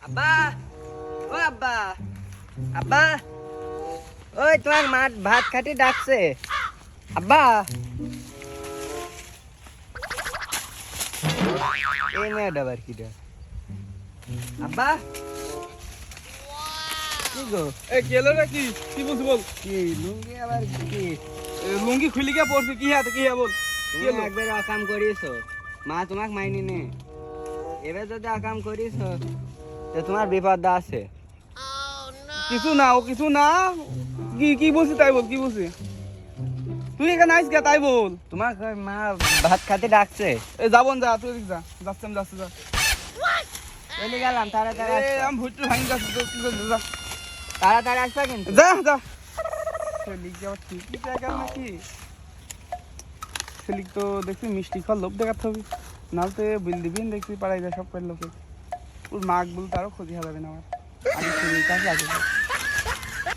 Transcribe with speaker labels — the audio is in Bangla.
Speaker 1: আব্বা, ও আব্বা, আব্বা, ওই তোমার মা ভাত খাটি ডাকছে। আব্বা, এই মেয়েটা আবার কি ডাক? আব্বা, কি গো?
Speaker 2: এ গেল নাকি কি বলছি বল?
Speaker 1: কি লুঙ্গি আবার কি?
Speaker 2: লুঙ্গি খুলি কে পড়ছি কি হাতে কি বল?
Speaker 1: তুমি একবার অকাম করিছো, মা তোমাক মাইনি নে। এবার যদি অকাম করিছো তো তোমার বিপদ আছে।
Speaker 2: কিছু না ও কিছু না। কি কি বলছি তাই বল কি বলছি? তুই এখানে আইস কে তাই বল।
Speaker 1: তোমার মা ভাত খাতে ডাকছে।
Speaker 2: এ যাবন যা তুই এদিক যা যাচ্ছি আমি যাচ্ছি যা।
Speaker 1: চলে গেলাম, তাড়াতাড়ি
Speaker 2: এ
Speaker 1: আসবা।
Speaker 2: আমি ভুট্টু ভাঙি যাচ্ছি তো কি করলি যা
Speaker 1: তাড়াতাড়ি আসবা কিন্তু।
Speaker 2: যা যা। সেলিক যাওয়ার ঠিকই জায়গা নাকি? সেলিক তো দেখছি মিষ্টি খাওয়ার লোভ দেখাতে হবে, নাহলে বিল দিবিন দেখছি পাড়ায় যা সব করে লোকে। ওর মাক বল তারও ক্ষতি হবে না আমার। আমি সেলিক কাছে আসবো।